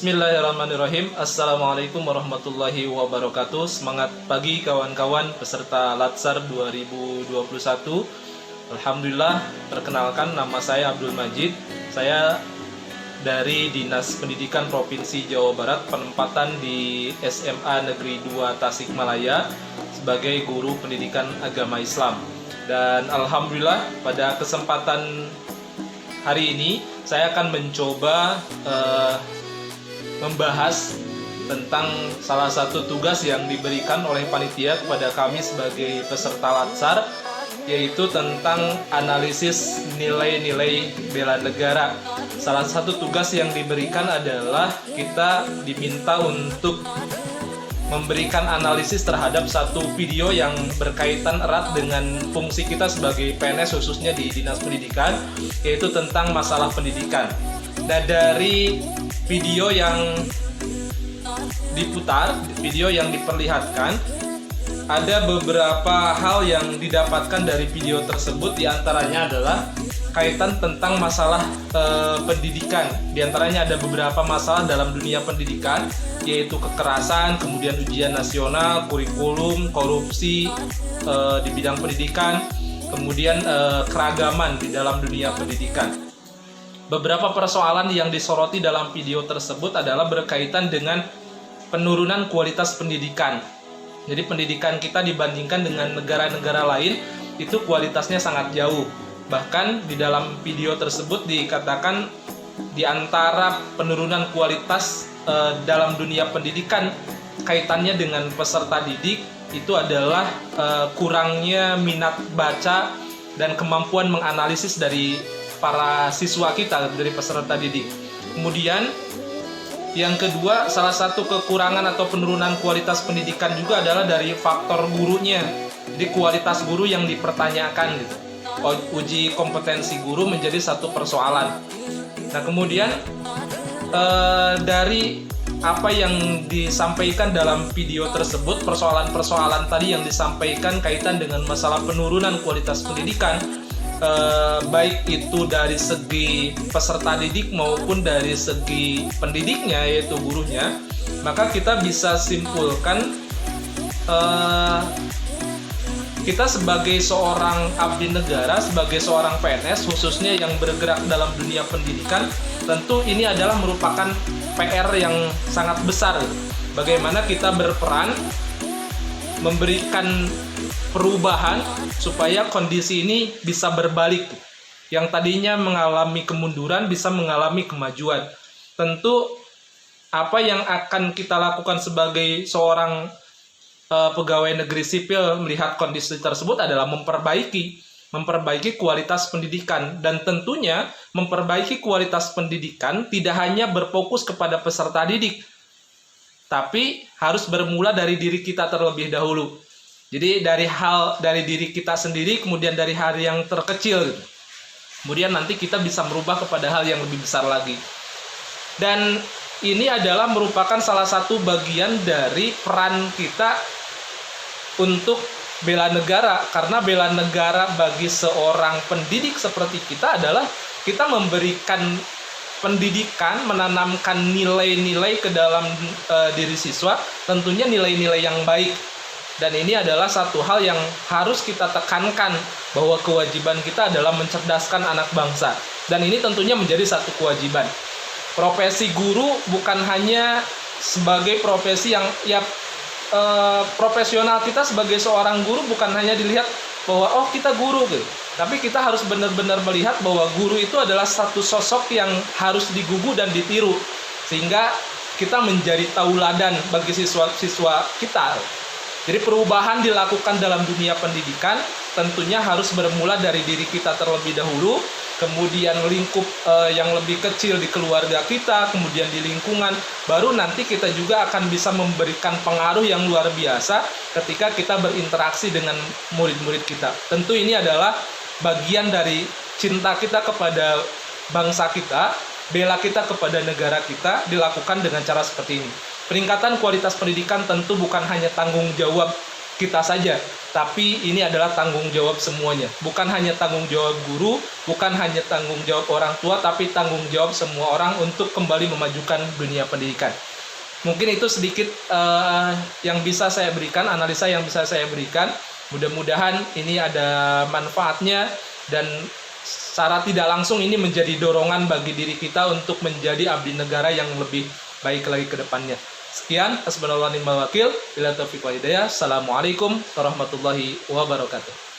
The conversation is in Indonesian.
Bismillahirrahmanirrahim. Assalamualaikum warahmatullahi wabarakatuh. Semangat pagi kawan-kawan peserta Latsar 2021. Alhamdulillah, perkenalkan nama saya Abdul Majid. Saya dari Dinas Pendidikan Provinsi Jawa Barat, penempatan di SMA Negeri 2 Tasikmalaya sebagai guru pendidikan agama Islam. Dan alhamdulillah pada kesempatan hari ini saya akan mencoba membahas tentang salah satu tugas yang diberikan oleh panitia kepada kami sebagai peserta Latsar, yaitu tentang analisis nilai-nilai bela negara. Salah satu tugas yang diberikan adalah kita diminta untuk memberikan analisis terhadap satu video yang berkaitan erat dengan fungsi kita sebagai PNS, khususnya di Dinas Pendidikan, yaitu tentang masalah pendidikan. Nah, dari video yang diputar, video yang diperlihatkan, ada beberapa hal yang didapatkan dari video tersebut. Di antaranya adalah kaitan tentang masalah pendidikan. Di antaranya ada beberapa masalah dalam dunia pendidikan, yaitu kekerasan, kemudian ujian nasional, kurikulum, korupsi di bidang pendidikan, kemudian keragaman di dalam dunia pendidikan. Beberapa persoalan yang disoroti dalam video tersebut adalah berkaitan dengan penurunan kualitas pendidikan. Jadi pendidikan kita dibandingkan dengan negara-negara lain itu kualitasnya sangat jauh. Bahkan di dalam video tersebut dikatakan di antara penurunan kualitas dalam dunia pendidikan kaitannya dengan peserta didik itu adalah kurangnya minat baca dan kemampuan menganalisis dari para siswa kita, dari peserta didik. Kemudian yang kedua, salah satu kekurangan atau penurunan kualitas pendidikan juga adalah dari faktor gurunya. Jadi kualitas guru yang dipertanyakan gitu. Uji kompetensi guru menjadi satu persoalan. Nah, kemudian dari apa yang disampaikan dalam video tersebut, persoalan-persoalan tadi yang disampaikan kaitan dengan masalah penurunan kualitas pendidikan, baik itu dari segi peserta didik maupun dari segi pendidiknya, yaitu gurunya, maka kita bisa simpulkan kita sebagai seorang abdi negara, sebagai seorang PNS khususnya yang bergerak dalam dunia pendidikan, tentu ini adalah merupakan PR yang sangat besar. Bagaimana kita berperan memberikan perubahan supaya kondisi ini bisa berbalik. Yang tadinya mengalami kemunduran bisa mengalami kemajuan. Tentu apa yang akan kita lakukan sebagai seorang pegawai negeri sipil melihat kondisi tersebut adalah memperbaiki kualitas pendidikan. Dan tentunya memperbaiki kualitas pendidikan tidak hanya berfokus kepada peserta didik, tapi harus bermula dari diri kita terlebih dahulu. Jadi dari diri kita sendiri, kemudian dari hal yang terkecil, kemudian nanti kita bisa merubah kepada hal yang lebih besar lagi. Dan ini adalah merupakan salah satu bagian dari peran kita untuk bela negara. Karena bela negara bagi seorang pendidik seperti kita adalah kita memberikan pendidikan, menanamkan nilai-nilai ke dalam diri siswa, tentunya nilai-nilai yang baik. Dan ini adalah satu hal yang harus kita tekankan, bahwa kewajiban kita adalah mencerdaskan anak bangsa. Dan ini tentunya menjadi satu kewajiban. Profesi guru bukan hanya sebagai profesi yang profesional kita sebagai seorang guru bukan hanya dilihat bahwa kita guru gitu. Tapi kita harus benar-benar melihat bahwa guru itu adalah satu sosok yang harus digugu dan ditiru, sehingga kita menjadi tauladan bagi siswa-siswa kita. Jadi perubahan dilakukan dalam dunia pendidikan tentunya harus bermula dari diri kita terlebih dahulu, kemudian lingkup yang lebih kecil di keluarga kita, kemudian di lingkungan, baru nanti kita juga akan bisa memberikan pengaruh yang luar biasa ketika kita berinteraksi dengan murid-murid kita. Tentu ini adalah bagian dari cinta kita kepada bangsa kita, bela kita kepada negara kita dilakukan dengan cara seperti ini. Peningkatan kualitas pendidikan tentu bukan hanya tanggung jawab kita saja, tapi ini adalah tanggung jawab semuanya. Bukan hanya tanggung jawab guru, bukan hanya tanggung jawab orang tua, tapi tanggung jawab semua orang untuk kembali memajukan dunia pendidikan. Mungkin itu sedikit yang bisa saya berikan, analisa yang bisa saya berikan. Mudah-mudahan ini ada manfaatnya, dan secara tidak langsung ini menjadi dorongan bagi diri kita untuk menjadi abdi negara yang lebih baik lagi ke depannya. Sekian, hasbunallahu wa ni'mal wakil. Bila taufiq wal hidayah. Assalamualaikum warahmatullahi wabarakatuh.